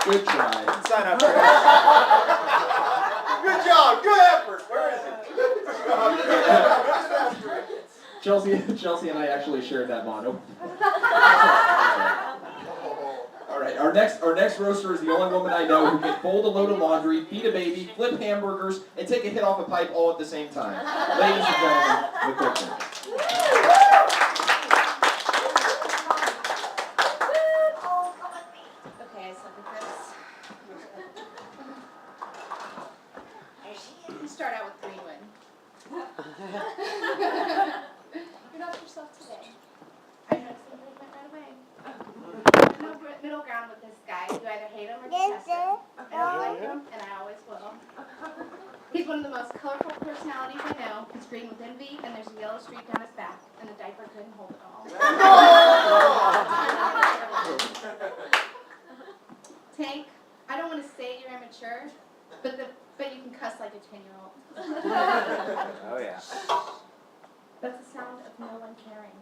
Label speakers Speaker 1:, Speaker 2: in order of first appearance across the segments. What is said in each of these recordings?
Speaker 1: Good try.
Speaker 2: Sign up for that. Good job. Good effort. Where is it?
Speaker 1: Chelsea and I actually shared that motto. All right, our next roaster is the only woman I know who can fold a load of laundry, feed a baby, flip hamburgers, and take a hit off a pipe all at the same time. Ladies and gentlemen, Nicole.
Speaker 3: Okay, so with this. You start out with Greenwood. You're not yourself today. I noticed something went right away. No middle ground with this guy. You either hate him or detest him. I don't like him, and I always will. He's one of the most colorful personalities I know. He's green with envy, and there's a yellow streak down his back, and the diaper couldn't hold it all. Tank, I don't want to say you're immature, but you can cuss like a 10-year-old.
Speaker 2: Oh, yeah.
Speaker 3: That's the sound of no one caring.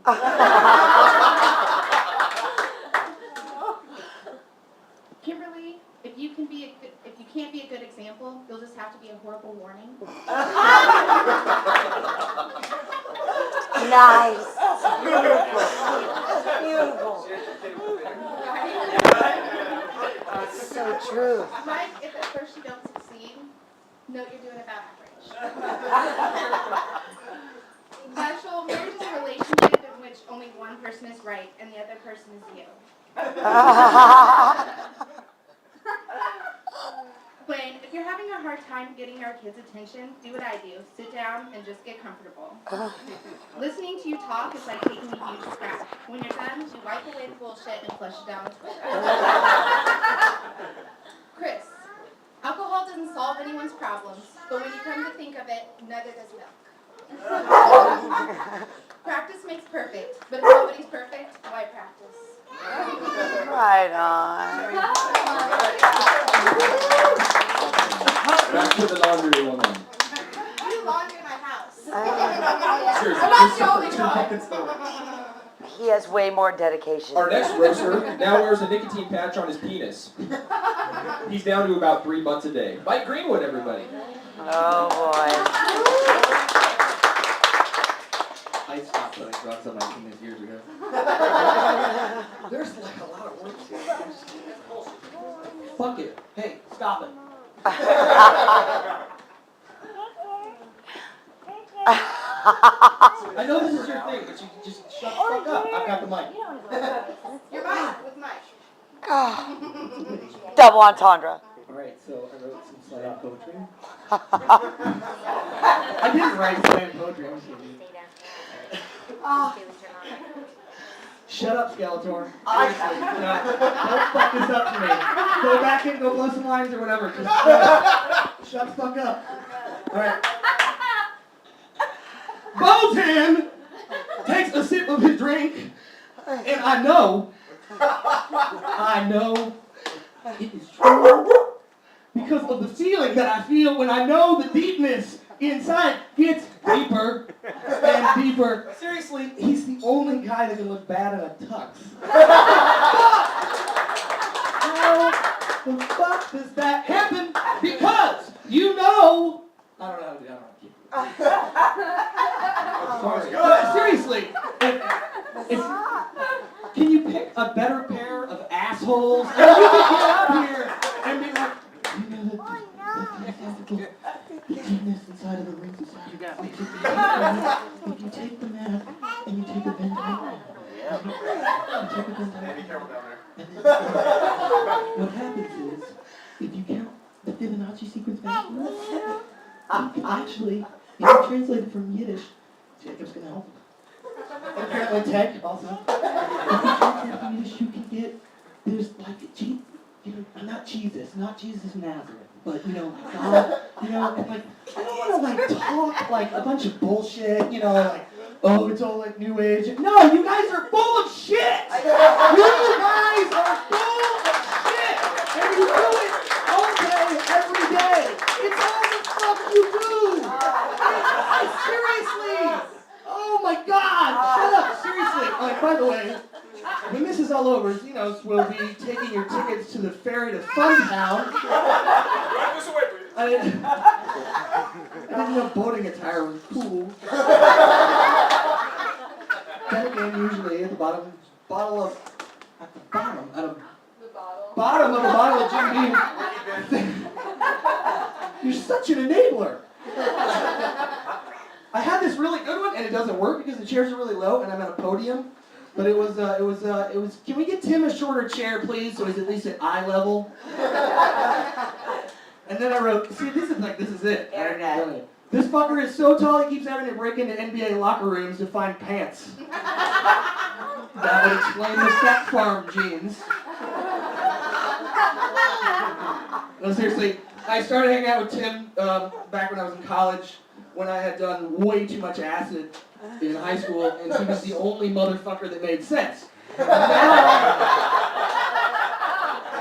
Speaker 3: Kimberly, if you can't be a good example, you'll just have to be a horrible warning.
Speaker 4: Nice. Beautiful. So true.
Speaker 3: Mike, if at first you don't succeed, know you're doing about average. Marshall, marriage is a relationship in which only one person is right and the other person is you. Blaine, if you're having a hard time getting our kids' attention, do what I do. Sit down and just get comfortable. Listening to you talk is like taking a huge scrap. When you're done, you wipe away the bullshit and flush it down the toilet. Chris, alcohol doesn't solve anyone's problems, but when you come to think of it, neither does milk. Practice makes perfect, but if nobody's perfect, why practice?
Speaker 4: Right on.
Speaker 1: Back to the laundry woman.
Speaker 3: I do laundry in my house.
Speaker 1: Seriously,
Speaker 3: I'm not the only
Speaker 1: just
Speaker 3: one.
Speaker 4: He has way more dedication.
Speaker 1: Our next roaster now wears a nicotine patch on his penis. He's down to about 3 butts a day. Mike Greenwood, everybody.
Speaker 4: Oh boy.
Speaker 5: I stopped putting drugs on my penis years ago. There's like a lot of work here. Fuck it. Hey, stop it. I know this is your thing, but you can just shut the fuck up. I've got the mic.
Speaker 3: You're Mike with Mike.
Speaker 4: Double entendre.
Speaker 5: Alright, so I wrote some slam poetry. I didn't write slam poetry, I'm just kidding. Shut up, Skeletor. Honestly, no, don't fuck this up to me. Go back and go blow some lines or whatever. Just shut the fuck up. Alright. Bolten takes a sip of his drink, and I know it is true because of the feeling that I feel when I know the deepness inside gets deeper and deeper. Seriously, he's the only guy that can look bad in a tux. How the fuck does that happen? Because you know, I don't know. Sorry. But seriously, can you pick a better pair of assholes? And you can get up here and be like, you know the deepness inside of the ring society. If you take the map and you take a Venn and then what happens is, if you count the Fibonacci sequence backwards, actually, if you translate it from Yiddish, Jacob's gonna help. And apparently Tech also. If you translate it from Yiddish, you can get, there's like, not Jesus of Nazareth, but God, and like, I don't want to like talk like a bunch of bullshit, like, oh, it's all like New Age. No, you guys are full of shit! You guys are full of shit! And you do it all day, every day. It's all the stuff you do! Seriously! Oh my God! Shut up! Seriously! By the way, when Mrs. all over, Xenos will be taking your tickets to the ferry to Funtown. I didn't know boating attire was cool. Then again, usually at the bottom of the bottle of Jim Beam. You're such an enabler. I had this really good one, and it doesn't work because the chairs are really low, and I'm at a podium. But it was. Can we get Tim a shorter chair, please, so he's at least at eye level? And then I wrote, see, this is it.
Speaker 4: Internet.
Speaker 5: This fucker is so tall he keeps having to break into NBA locker rooms to find pants. That would explain the Sex Farm jeans. No, seriously, I started hanging out with Tim back when I was in college, when I had done way too much acid in high school, and he was the only motherfucker that made sense.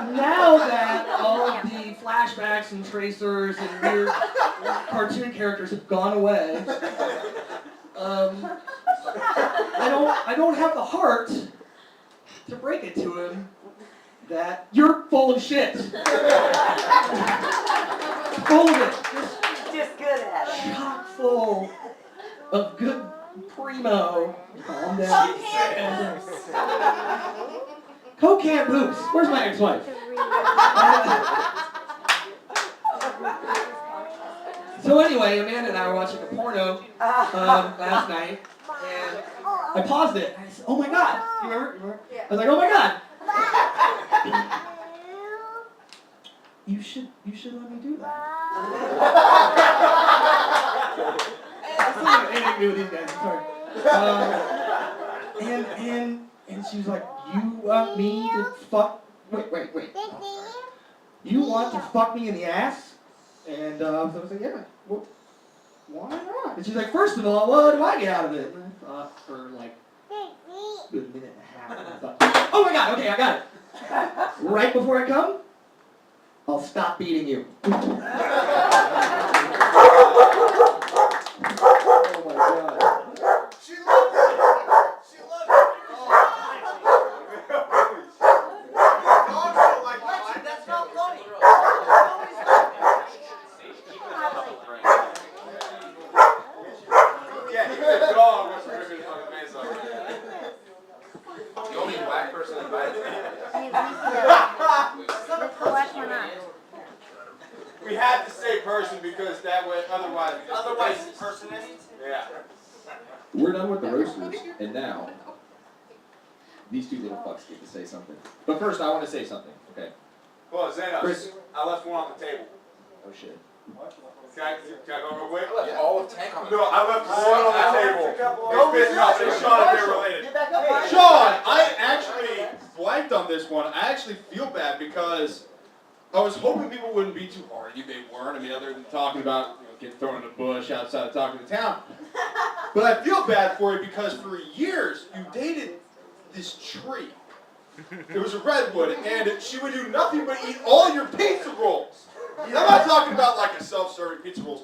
Speaker 5: Now that all of the flashbacks and tracers and weird cartoon characters have gone away, I don't have the heart to break it to him that you're full of shit. Full of it.
Speaker 4: Just good at it.
Speaker 5: Chock full of good primo. Calm down. Coke can boots. Where's my ex-wife? So anyway, Amanda and I were watching a porno last night, and I paused it. I said, "Oh my God!" You remember?
Speaker 3: Yeah.
Speaker 5: I was like, "Oh my God!" You should let me do that. That's not anything to do with these guys. Sorry. And she was like, "You want me to fuck? Wait. You want to fuck me in the ass?" And so I was like, "Yeah. Well, why not?" And she's like, "First of all, what do I get out of it?" And I thought for like a good minute and a half. And I thought, "Oh my God, okay, I got it. Right before I come, I'll stop beating you." Oh my God.
Speaker 2: She loved it. She loved it. That's not funny. Yeah, even the dog was ripping his fucking face off. The only black person invited. We had to say person because that way, otherwise personist. Yeah.
Speaker 1: We're done with the roasters, and now these two little fucks get to say something. But first, I want to say something. Okay.
Speaker 2: Well, Xenos,
Speaker 1: Chris.
Speaker 2: I left one on the table.
Speaker 1: Oh shit.
Speaker 2: Can I go real quick?
Speaker 6: I left all of tank on the
Speaker 2: No, I left one on the table. It's not Sean if they're related.
Speaker 6: Sean, I actually blanked on this one. I actually feel bad because I was hoping people wouldn't be too hard. They weren't. I mean, other than talking about getting thrown in a bush outside of talking to town. But I feel bad for you because for years you dated this tree. It was a redwood, and she would do nothing but eat all your pizza rolls. I'm not talking about like a self-serving pizza rolls.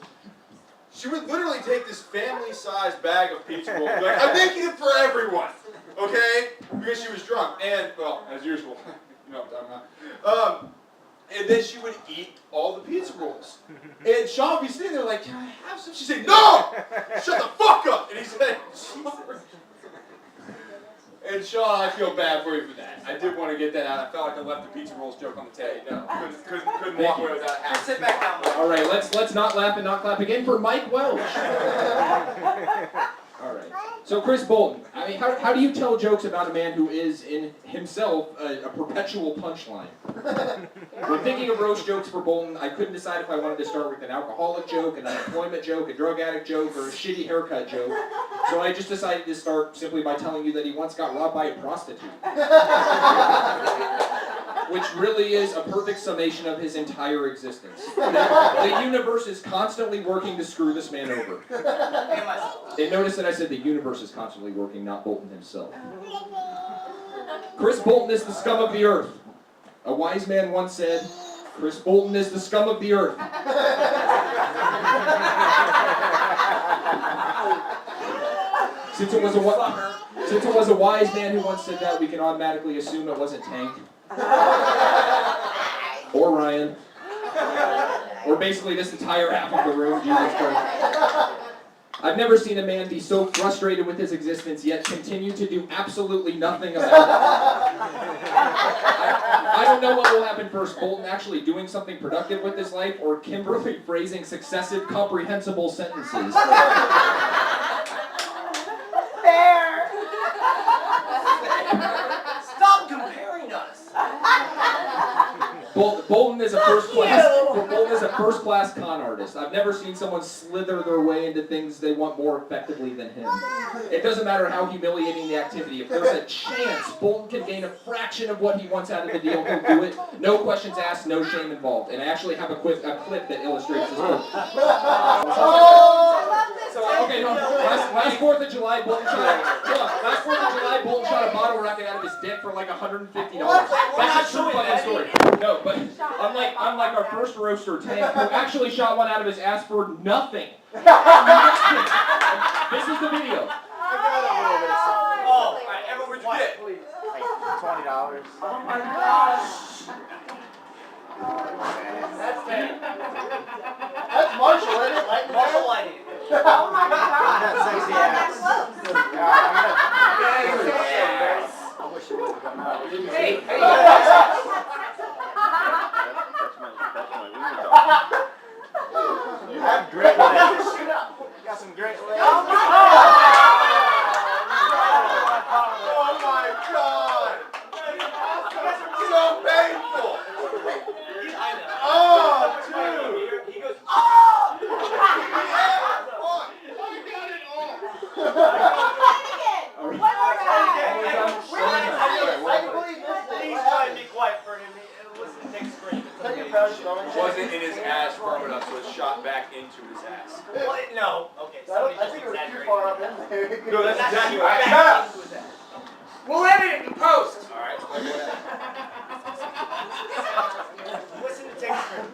Speaker 6: She would literally take this family-sized bag of pizza rolls. Like, I'm making it for everyone, okay? Because she was drunk, and well, as usual, you know what I'm talking about. And then she would eat all the pizza rolls. And Sean would be sitting there like, "Can I have some?" She'd say, "No! Shut the fuck up!" And he said, "Sorry." And Sean, I feel bad for you for that. I did want to get that out. I felt like I left the pizza rolls joke on the table. No, couldn't walk away without it.
Speaker 2: Sit back down, Mike.
Speaker 1: All right, let's not laugh and not clap again for Mike Welch. All right. So Chris Bolten, I mean, how do you tell jokes about a man who is in himself a perpetual punchline? When thinking of roast jokes for Bolten, I couldn't decide if I wanted to start with an alcoholic joke, an unemployment joke, a drug addict joke, or a shitty haircut joke. So I just decided to start simply by telling you that he once got robbed by a prostitute. Which really is a perfect summation of his entire existence. The universe is constantly working to screw this man over. And notice that I said the universe is constantly working, not Bolten himself. Chris Bolten is the scum of the earth. A wise man once said, Chris Bolten is the scum of the earth. Since it was a Since it was a wise man who once said that, we can automatically assume it wasn't Tank. Or Ryan. Or basically this entire half of the room, Jesus Christ. I've never seen a man be so frustrated with his existence, yet continue to do absolutely nothing about it. I don't know what will happen first, Bolten actually doing something productive with his life, or Kimberly phrasing successive, comprehensible sentences.
Speaker 4: Fair. Stop comparing us.
Speaker 1: Bolten is a first-class con artist. I've never seen someone slither their way into things they want more effectively than him. It doesn't matter how humiliating the activity. If there's a chance Bolten can gain a fraction of what he wants out of the deal, he'll do it. No questions asked, no shame involved. And I actually have a clip that illustrates this point. Okay, no. Last 4th of July, Bolten shot a bottle rocket out of his dick for like $150. That's a true fucking story. No, but unlike our first roaster, Tank, who actually shot one out of his ass for nothing. Nothing. This is the video.
Speaker 2: Oh, alright, everyone, what'd you get?
Speaker 7: Like $20.
Speaker 4: Oh my gosh.
Speaker 2: That's it.
Speaker 7: That's Marshall, isn't it? Like
Speaker 2: Marshall lighting.
Speaker 4: Oh my god.
Speaker 7: That sexy ass. I wish it would have come out.
Speaker 2: Hey,
Speaker 7: You have great legs. Got some great legs.
Speaker 2: Oh my god! So painful! I know. Oh, dude! He goes, oh!
Speaker 7: I can believe this.
Speaker 2: Please try and be quiet for him. Listen, take a scream.
Speaker 6: Wasn't in his ass firm enough, so it shot back into his ass.
Speaker 2: What? No. Okay,
Speaker 7: I
Speaker 2: somebody
Speaker 7: think
Speaker 2: just
Speaker 7: it was too
Speaker 2: exaggerated.
Speaker 7: far up in there.
Speaker 6: No, that's exactly
Speaker 2: Shot
Speaker 6: what
Speaker 2: back
Speaker 6: happened.
Speaker 2: into his ass. We'll edit it in post.
Speaker 6: Alright,
Speaker 2: Listen to take a scream.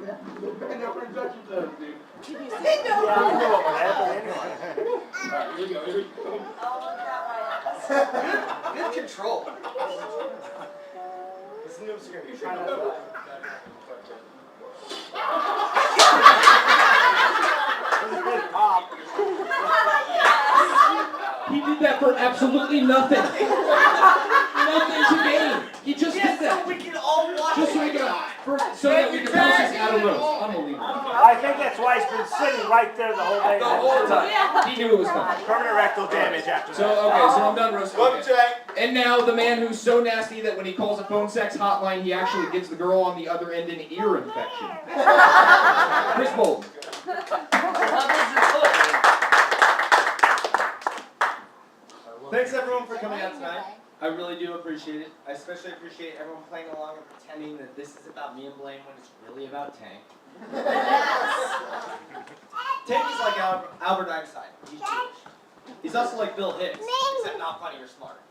Speaker 7: I know where injections are, dude.
Speaker 4: Yeah,
Speaker 7: I know what would happen anyway. Alright, here we go, here we go.
Speaker 2: Good control. Listen to him scream. You're trying to.
Speaker 1: He did that for absolutely nothing. Nothing to gain. He just did that.
Speaker 2: we can all watch
Speaker 1: Just so we can post this out of roast. Unbelievable.
Speaker 8: I think that's why he's been sitting right there the whole day.
Speaker 2: The whole time.
Speaker 1: He knew it was coming.
Speaker 8: Permanent rectal damage after
Speaker 1: So,
Speaker 8: that.
Speaker 1: okay, so I'm done roasting.
Speaker 6: Welcome,
Speaker 1: Okay.
Speaker 6: Jack.
Speaker 1: And now the man who's so nasty that when he calls a phone sex hotline, he actually gives the girl on the other end an ear infection. Chris Bolten.
Speaker 9: Thanks everyone for coming out tonight. I really do appreciate it. I especially appreciate everyone playing along and pretending that this is about me and Blane when it's really about Tank. Tank is like Albert Einstein. He's Jewish. He's also like Bill Hicks, except not funny or smart.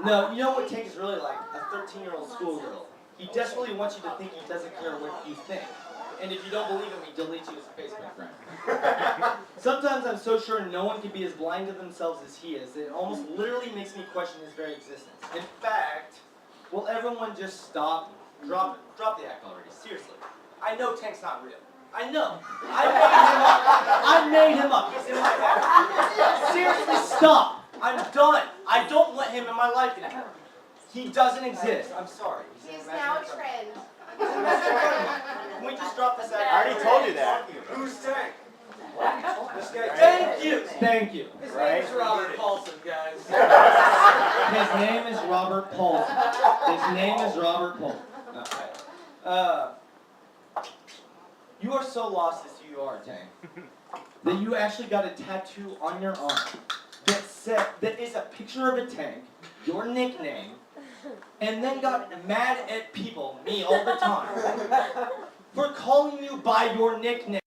Speaker 9: No, you know what Tank is really like? A 13-year-old schoolgirl. He desperately wants you to think he doesn't care what you think. And if you don't believe him, he deletes you as a Facebook friend. Sometimes I'm so sure no one can be as blind to themselves as he is, that it almost literally makes me question his very existence. In fact, will everyone just stop? Drop the act already, seriously. I know Tank's not real. I know. I made him up. He's in my head. Seriously, stop. I'm done. I don't want him in my life anymore. He doesn't exist. I'm sorry.
Speaker 3: He's now a trend.
Speaker 9: Can we just drop this act?
Speaker 8: I already told you that.
Speaker 2: Who's Tank?
Speaker 9: This guy. Thank you. Thank you.
Speaker 2: His name's Robert Paulson, guys.
Speaker 9: His name is Robert Paulson. His name is Robert Paulson. You are so lost as you are, Tank, that you actually got a tattoo on your arm that is a picture of a tank, your nickname, and then got mad at people, me all the time, for calling you by your nickname.